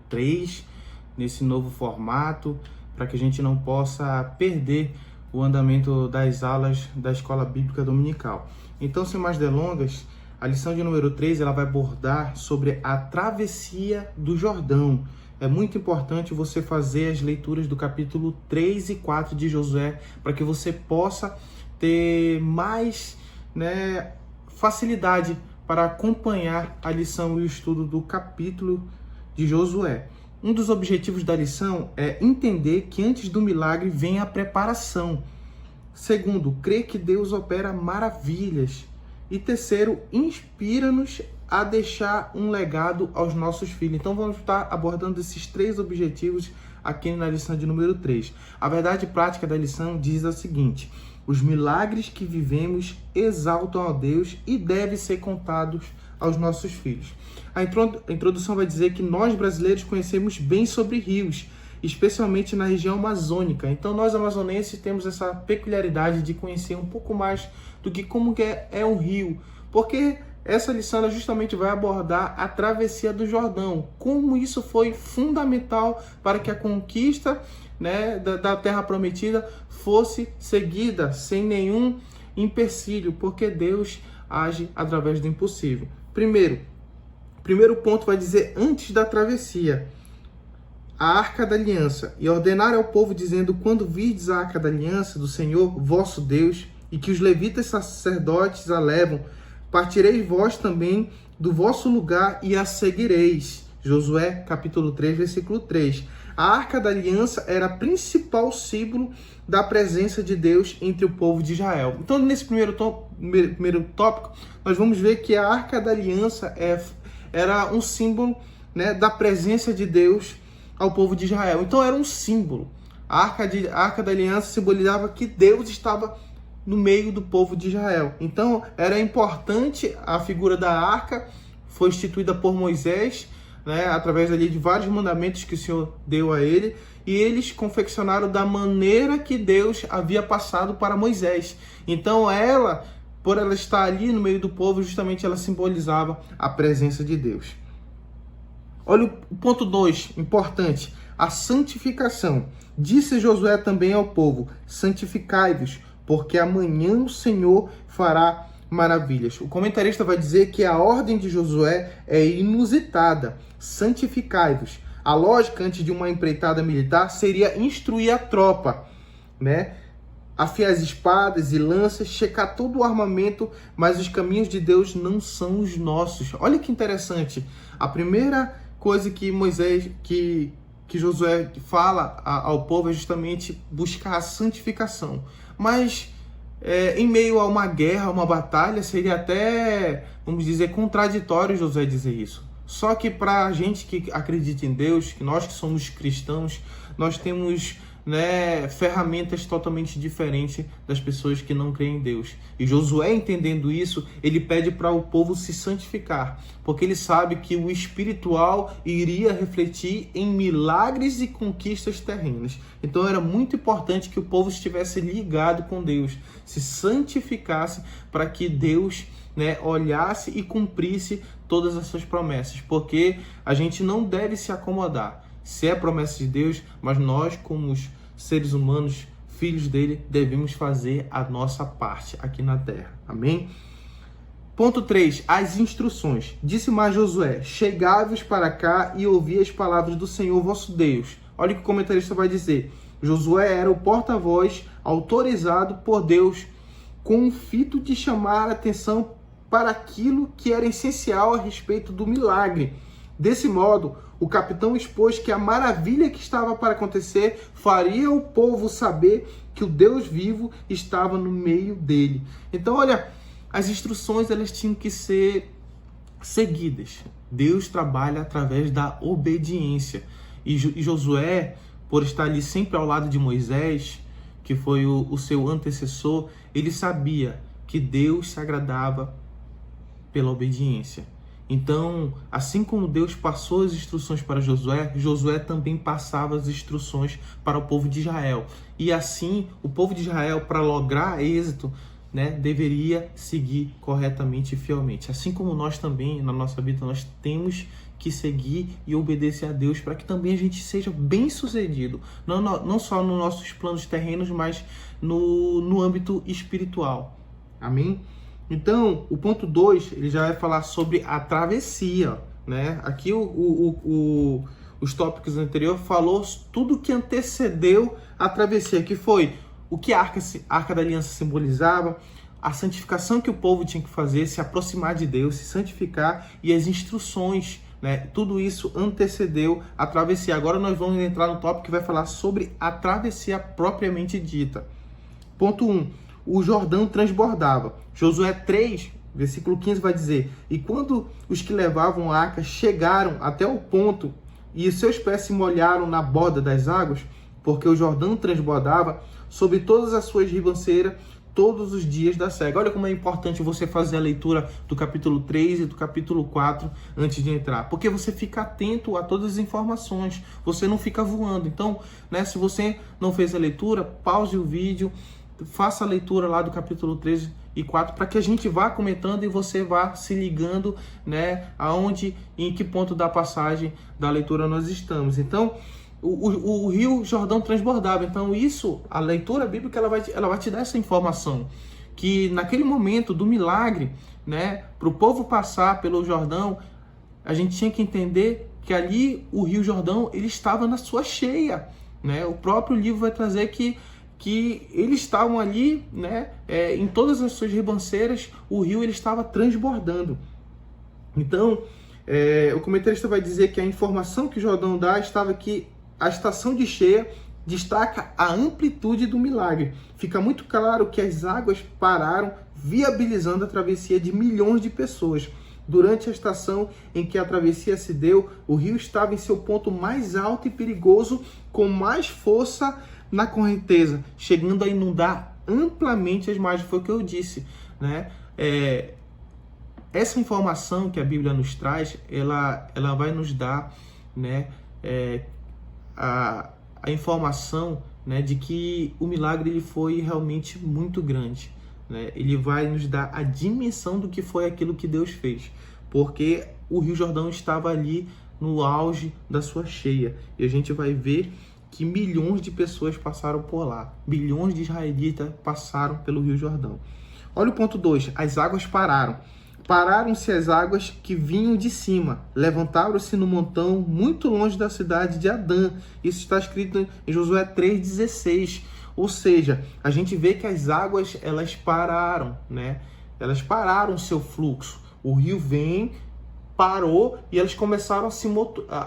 3, nesse novo formato, para que a gente não possa perder o andamento das aulas da Escola Bíblica Dominical. Então, sem mais delongas, a lição de número 3 ela vai abordar sobre a travessia do Jordão. É muito importante você fazer as leituras do capítulo 3 e 4 de Josué, para que você possa ter mais facilidade para acompanhar a lição e o estudo do capítulo de Josué. Um dos objetivos da lição é entender que antes do milagre vem a preparação. Segundo, crer que Deus opera maravilhas. E terceiro, inspira-nos a deixar um legado aos nossos filhos. Então vamos estar abordando esses 3 objetivos aqui na lição de número 3. A verdade prática da lição diz o seguinte: os milagres que vivemos exaltam a Deus e devem ser contados aos nossos filhos. A introdução vai dizer que nós brasileiros conhecemos bem sobre rios, especialmente na região amazônica. Então nós amazonenses temos essa peculiaridade de conhecer um pouco mais do que como é um rio, porque essa lição ela justamente vai abordar a travessia do Jordão, como isso foi fundamental para que a conquista da Terra Prometida fosse seguida sem nenhum empecilho, porque Deus age através do impossível. Primeiro ponto vai dizer antes da travessia, a Arca da Aliança, e ordenar ao povo dizendo: quando virdes a Arca da Aliança do Senhor vosso Deus, e que os levitas sacerdotes a levam, partireis vós também do vosso lugar e a seguireis. Josué capítulo 3, versículo 3. A Arca da Aliança era o principal símbolo da presença de Deus entre o povo de Israel. Então, nesse primeiro tópico, nós vamos ver que a Arca da Aliança era um símbolo da presença de Deus ao povo de Israel. Então, era um símbolo. A Arca da Aliança simbolizava que Deus estava no meio do povo de Israel. Então, era importante a figura da arca, foi instituída por Moisés, através ali de vários mandamentos que o Senhor deu a ele, e eles confeccionaram da maneira que Deus havia passado para Moisés. Então por ela estar ali no meio do povo, justamente ela simbolizava a presença de Deus. Olha o ponto 2, importante, a santificação. Disse Josué também ao povo: santificai-vos, porque amanhã o Senhor fará maravilhas. O comentarista vai dizer que a ordem de Josué é inusitada. Santificai-vos. A lógica antes de uma empreitada militar seria instruir a tropa, afiar as espadas e lanças, checar todo o armamento, mas os caminhos de Deus não são os nossos. Olha que interessante. A primeira coisa que Josué fala ao povo é justamente buscar a santificação. Mas em meio a uma guerra, uma batalha, seria até, vamos dizer, contraditório Josué dizer isso. Só que para a gente que acredita em Deus, nós que somos cristãos, nós temos ferramentas totalmente diferentes das pessoas que não creem em Deus. E Josué, entendendo isso, ele pede para o povo se santificar, porque ele sabe que o espiritual iria refletir em milagres e conquistas terrenas. Então era muito importante que o povo estivesse ligado com Deus, se santificasse para que Deus olhasse e cumprisse todas as suas promessas, porque a gente não deve se acomodar. Se é promessa de Deus, mas nós, como os seres humanos, filhos dele, devemos fazer a nossa parte aqui na terra. Amém? Ponto 3. As instruções. Disse mais Josué: chegai-vos para cá e ouvi as palavras do Senhor vosso Deus. Olha o que o comentarista vai dizer. Josué era o porta-voz autorizado por Deus com o fito de chamar a atenção para aquilo que era essencial a respeito do milagre. Desse modo, o capitão expôs que a maravilha que estava para acontecer faria o povo saber que o Deus vivo estava no meio dele. Então, olha, as instruções elas tinham que ser seguidas. Deus trabalha através da obediência. E Josué, por estar ali sempre ao lado de Moisés, que foi o seu antecessor, ele sabia que Deus se agradava pela obediência. Então, assim como Deus passou as instruções para Josué, Josué também passava as instruções para o povo de Israel. E assim, o povo de Israel, para lograr êxito, deveria seguir corretamente e fielmente. Assim como nós também, na nossa vida, nós temos que seguir e obedecer a Deus para que também a gente seja bem sucedido, não só nos nossos planos terrenos, mas no âmbito espiritual. Amém? Então, o ponto 2, ele já vai falar sobre a travessia, né? Aqui os tópicos anteriores falou tudo que antecedeu a travessia, que foi o que a Arca da Aliança simbolizava, a santificação que o povo tinha que fazer, se aproximar de Deus, se santificar e as instruções, né? Tudo isso antecedeu a travessia. Agora nós vamos entrar no tópico que vai falar sobre a travessia propriamente dita. Ponto 1. O Jordão transbordava. Josué 3, versículo 15 vai dizer: e quando os que levavam a arca chegaram até o ponto e seus pés se molharam na borda das águas, porque o Jordão transbordava sobre todas as suas ribanceiras todos os dias da cega. Olha como é importante você fazer a leitura do capítulo 3 e do capítulo 4 antes de entrar, porque você fica atento a todas as informações, você não fica voando. Então, né, se você não fez a leitura, pause o vídeo, faça a leitura lá do capítulo 3 e 4 para que a gente vá comentando e você vá se ligando, né, aonde, em que ponto da passagem da leitura nós estamos. Então, o rio Jordão transbordava. Então isso, a leitura bíblica, ela vai te dar essa informação, que naquele momento do milagre, né, para o povo passar pelo Jordão, a gente tinha que entender que ali o rio Jordão, ele estava na sua cheia, né? O próprio livro vai trazer que eles estavam ali, né, em todas as suas ribanceiras, o rio ele estava transbordando. Então, o comentarista vai dizer que a informação que o Jordão dá estava que a estação de cheia destaca a amplitude do milagre. Fica muito claro que as águas pararam, viabilizando a travessia de milhões de pessoas. Durante a estação em que a travessia se deu, o rio estava em seu ponto mais alto e perigoso, com mais força na correnteza, chegando a inundar amplamente as margens. Foi o que eu disse, né? Essa informação que a Bíblia nos traz, ela vai nos dar, né, a informação, né, de que o milagre ele foi realmente muito grande, né? Ele vai nos dar a dimensão do que foi aquilo que Deus fez, porque o Rio Jordão estava ali no auge da sua cheia, e a gente vai ver que milhões de pessoas passaram por lá, bilhões de israelitas passaram pelo Rio Jordão. Olha o ponto 2, as águas pararam. Pararam-se as águas que vinham de cima, levantaram-se no montão muito longe da cidade de Adã. Isso está escrito em Josué 3,16. Ou seja, a gente vê que as águas, elas pararam, né? Elas pararam o seu fluxo. O rio parou e elas começaram a se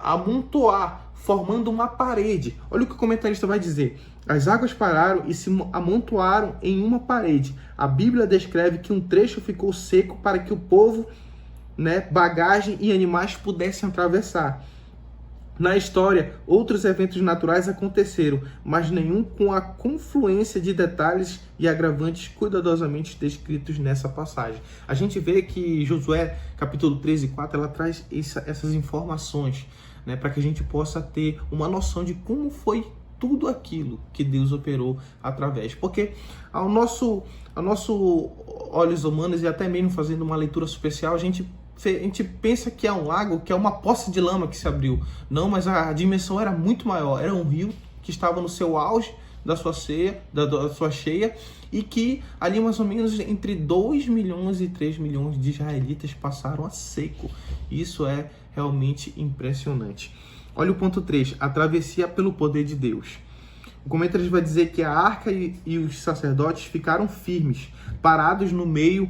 amontoar, formando uma parede. Olha o que o comentarista vai dizer. As águas pararam e se amontoaram em uma parede. A Bíblia descreve que um trecho ficou seco para que o povo, né, bagagem e animais pudessem atravessar. Na história, outros eventos naturais aconteceram, mas nenhum com a confluência de detalhes e agravantes cuidadosamente descritos nessa passagem. A gente vê que Josué, capítulo 3 e 4, ela traz essas informações, né, para que a gente possa ter uma noção de como foi tudo aquilo que Deus operou através. Porque ao nosso olhos humanos, e até mesmo fazendo uma leitura superficial, a gente pensa que é um lago, que é uma poça de lama que se abriu. Não, mas a dimensão era muito maior. Era um rio que estava no seu auge da sua cheia, e que ali mais ou menos entre 2 milhões e 3 milhões de israelitas passaram a seco. Isso é realmente impressionante. Olha o ponto 3, a travessia pelo poder de Deus. O comentarista vai dizer que a arca e os sacerdotes ficaram firmes, parados no meio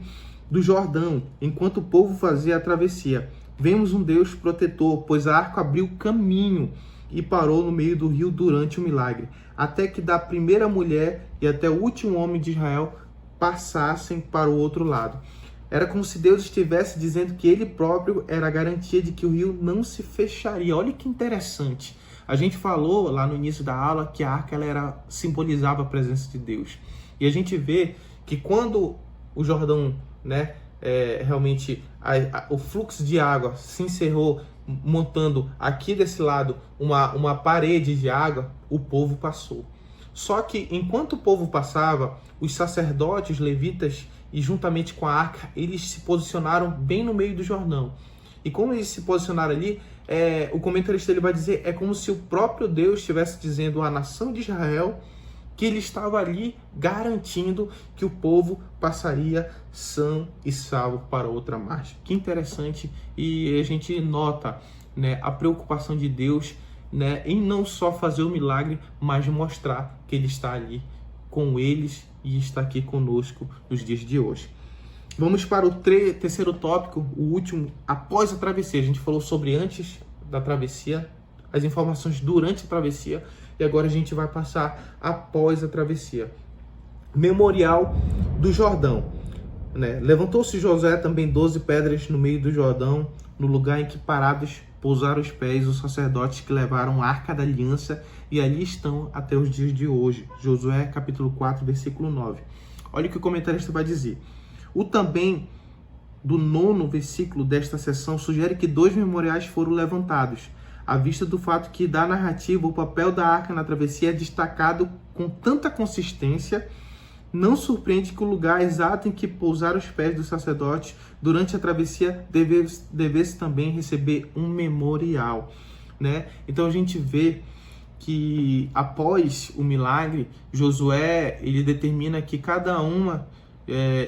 do Jordão, enquanto o povo fazia a travessia. Vemos um Deus protetor, pois a arca abriu caminho e parou no meio do rio durante o milagre, até que da primeira mulher e até o último homem de Israel passassem para o outro lado. Era como se Deus estivesse dizendo que Ele próprio era a garantia de que o rio não se fecharia. Olha que interessante. A gente falou lá no início da aula que a arca simbolizava a presença de Deus. E a gente vê que quando o Jordão, né, realmente o fluxo de água se encerrou, montando aqui desse lado uma parede de água, o povo passou. Só que enquanto o povo passava, os sacerdotes, levitas, e juntamente com a arca, eles se posicionaram bem no meio do Jordão. E como eles se posicionaram ali, o comentarista ele vai dizer, é como se o próprio Deus estivesse dizendo à nação de Israel que ele estava ali garantindo que o povo passaria são e salvo para outra margem. Que interessante, e a gente nota, né, a preocupação de Deus, né, em não só fazer o milagre, mas mostrar que ele está ali com eles e está aqui conosco nos dias de hoje. Vamos para o terceiro tópico, o último, após a travessia. A gente falou sobre antes da travessia, as informações durante a travessia, e agora a gente vai passar após a travessia. Memorial do Jordão. Né? Levantou-se Josué também 12 pedras no meio do Jordão, no lugar em que parados pousaram os pés os sacerdotes que levaram a Arca da Aliança, e ali estão até os dias de hoje. Josué capítulo 4, versículo 9. Olha o que o comentarista vai dizer. O também do 9º versículo desta seção sugere que 2 memoriais foram levantados, à vista do fato que, da narrativa, o papel da arca na travessia é destacado com tanta consistência. Não surpreende que o lugar exato em que pousaram os pés dos sacerdotes durante a travessia devesse também receber um memorial, né? Então a gente vê que após o milagre, Josué ele determina que cada uma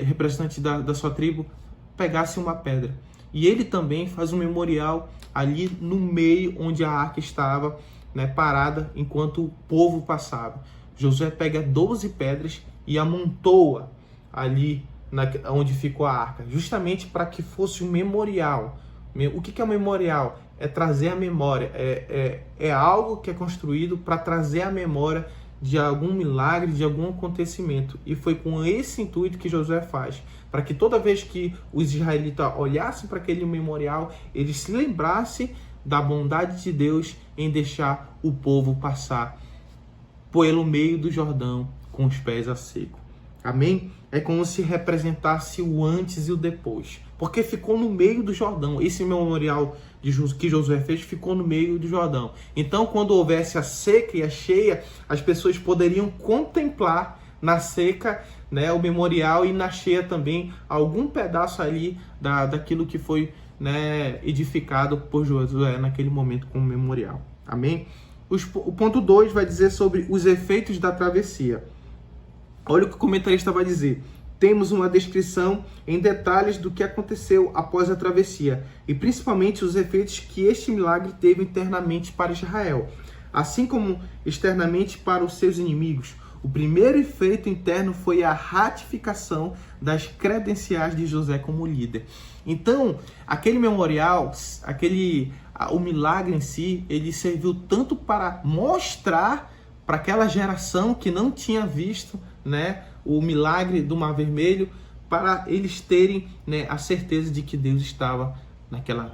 representante da sua tribo pegasse uma pedra. E ele também faz um memorial ali no meio onde a arca estava, né, parada enquanto o povo passava. Josué pega 12 pedras e amontoa ali onde ficou a arca, justamente para que fosse um memorial. O que é um memorial? É trazer a memória, é algo que é construído para trazer a memória de algum milagre, de algum acontecimento. E foi com esse intuito que Josué faz, para que toda vez que os israelitas olhassem para aquele memorial, eles se lembrassem da bondade de Deus em deixar o povo passar pelo meio do Jordão com os pés a seco. Amém? É como se representasse o antes e o depois, porque ficou no meio do Jordão. Esse memorial que Josué fez ficou no meio do Jordão. Então, quando houvesse a seca e a cheia, as pessoas poderiam contemplar na seca, né, o memorial, e na cheia também algum pedaço ali daquilo que foi, né, edificado por Josué naquele momento como memorial. Amém? O ponto 2 vai dizer sobre os efeitos da travessia. Olha o que o comentarista vai dizer. Temos uma descrição em detalhes do que aconteceu após a travessia, e principalmente os efeitos que este milagre teve internamente para Israel, assim como externamente para os seus inimigos. O primeiro efeito interno foi a ratificação das credenciais de Josué como líder. Então, aquele memorial, o milagre em si, ele serviu tanto para mostrar para aquela geração que não tinha visto, né, o milagre do Mar Vermelho, para eles terem, né, a certeza de que Deus estava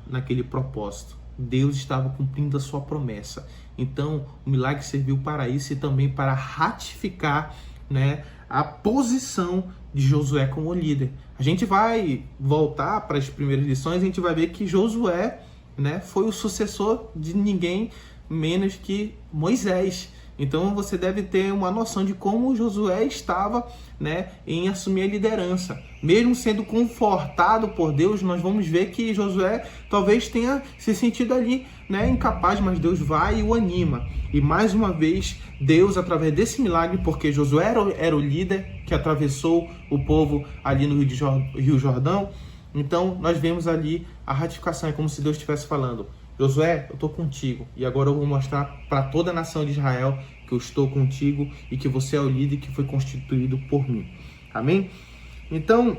naquele propósito. Deus estava cumprindo a sua promessa. Então, o milagre serviu para isso e também para ratificar, né, a posição de Josué como líder. A gente vai voltar para as primeiras lições, a gente vai ver que Josué, né, foi o sucessor de ninguém menos que Moisés. Então você deve ter uma noção de como Josué estava, né, em assumir a liderança. Mesmo sendo confortado por Deus, nós vamos ver que Josué talvez tenha se sentido ali, né, incapaz, mas Deus vai e o anima. E mais uma vez, Deus, através desse milagre, porque Josué era o líder que atravessou o povo ali no Rio Jordão, então nós vemos ali a ratificação. É como se Deus estivesse falando: Josué, eu estou contigo, e agora eu vou mostrar para toda a nação de Israel que eu estou contigo e que você é o líder que foi constituído por mim. Amém? Então,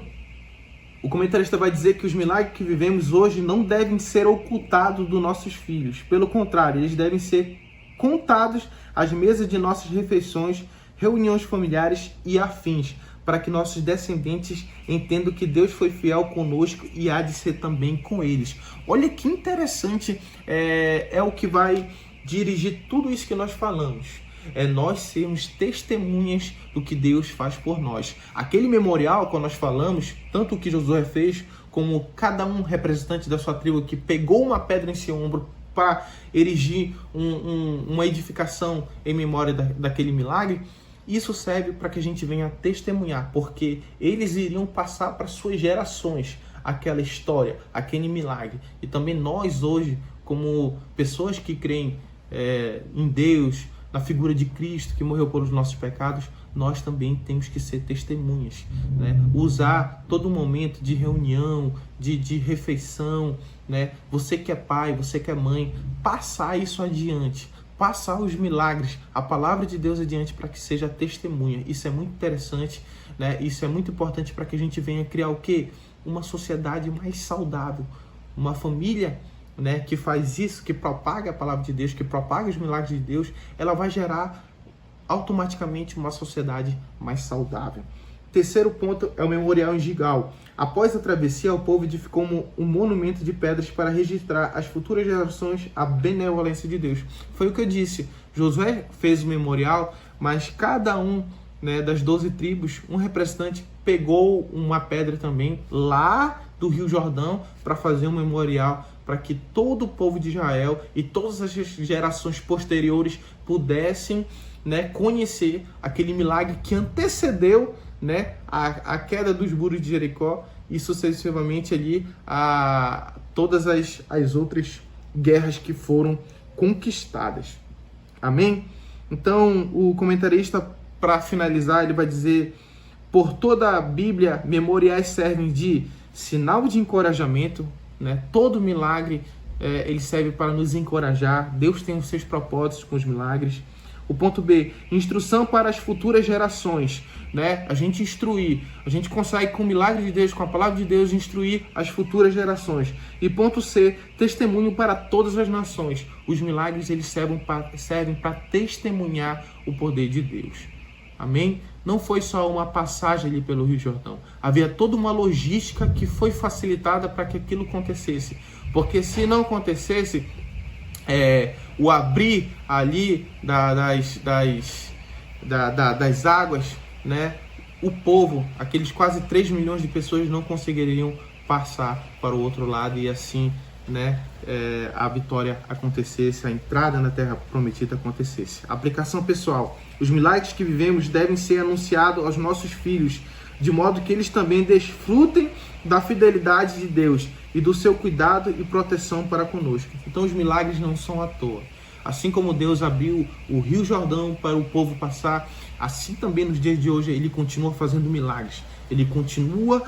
o comentarista vai dizer que os milagres que vivemos hoje não devem ser ocultados dos nossos filhos. Pelo contrário, eles devem ser contados às mesas de nossas refeições, reuniões familiares e afins, para que nossos descendentes entendam que Deus foi fiel conosco e há de ser também com eles. Olha que interessante, é o que vai dirigir tudo isso que nós falamos. É nós sermos testemunhas do que Deus faz por nós. Aquele memorial, quando nós falamos, tanto o que Josué fez, como cada um representante da sua tribo que pegou uma pedra em seu ombro para erigir uma edificação em memória daquele milagre, isso serve para que a gente venha testemunhar, porque eles iriam passar para suas gerações aquela história, aquele milagre. E também nós hoje, como pessoas que creem em Deus, na figura de Cristo que morreu pelos nossos pecados, nós também temos que ser testemunhas, né? Usar todo momento de reunião, de refeição, né? Você que é pai, você que é mãe, passar isso adiante, passar os milagres, a palavra de Deus adiante para que seja testemunha. Isso é muito interessante, né? Isso é muito importante para que a gente venha criar o quê? Uma sociedade mais saudável, uma família, né, que faz isso, que propaga a palavra de Deus, que propaga os milagres de Deus, ela vai gerar automaticamente uma sociedade mais saudável. Terceiro ponto é o memorial em Gilgal. Após a travessia, o povo edificou um monumento de pedras para registrar às futuras gerações a benevolência de Deus. Foi o que eu disse. Josué fez o memorial, mas cada um, né, das 12 tribos, um representante pegou uma pedra também lá do Rio Jordão para fazer um memorial, para que todo o povo de Israel e todas as gerações posteriores pudessem, né, conhecer aquele milagre que antecedeu, né, a queda dos muros de Jericó e sucessivamente ali a todas as outras guerras que foram conquistadas. Amém? Então, o comentarista, para finalizar, ele vai dizer: por toda a Bíblia, memoriais servem de sinal de encorajamento, né? Todo milagre ele serve para nos encorajar. Deus tem os seus propósitos com os milagres. O ponto B, instrução para as futuras gerações, né? A gente instruir, a gente consegue com o milagre de Deus, com a palavra de Deus, instruir as futuras gerações. E ponto C, testemunho para todas as nações. Os milagres eles servem para testemunhar o poder de Deus. Amém? Não foi só uma passagem ali pelo Rio Jordão. Havia toda uma logística que foi facilitada para que aquilo acontecesse. Porque se não acontecesse, o abrir ali das águas, né, o povo, aqueles quase 3 milhões de pessoas não conseguiriam passar para o outro lado e assim, né, a vitória acontecesse, a entrada na terra prometida acontecesse. Aplicação pessoal. Os milagres que vivemos devem ser anunciados aos nossos filhos, de modo que eles também desfrutem da fidelidade de Deus e do seu cuidado e proteção para conosco. Então os milagres não são à toa. Assim como Deus abriu o Rio Jordão para o povo passar, assim também nos dias de hoje ele continua fazendo milagres. Ele continua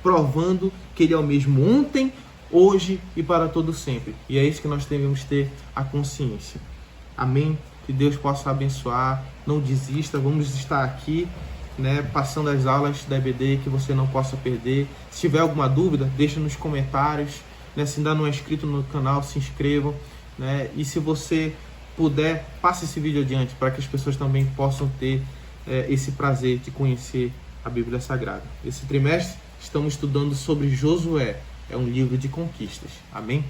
provando que ele é o mesmo ontem, hoje e para todo sempre. E é isso que nós devemos ter a consciência. Amém? Que Deus possa abençoar. Não desista. Vamos estar aqui, né, passando as aulas da EBD, que você não possa perder. Se tiver alguma dúvida, deixa nos comentários, né? Se ainda não é inscrito no canal, se inscrevam, né? E se você puder, passe esse vídeo adiante para que as pessoas também possam ter esse prazer de conhecer a Bíblia Sagrada. Esse trimestre estamos estudando sobre Josué. É um livro de conquistas. Amém?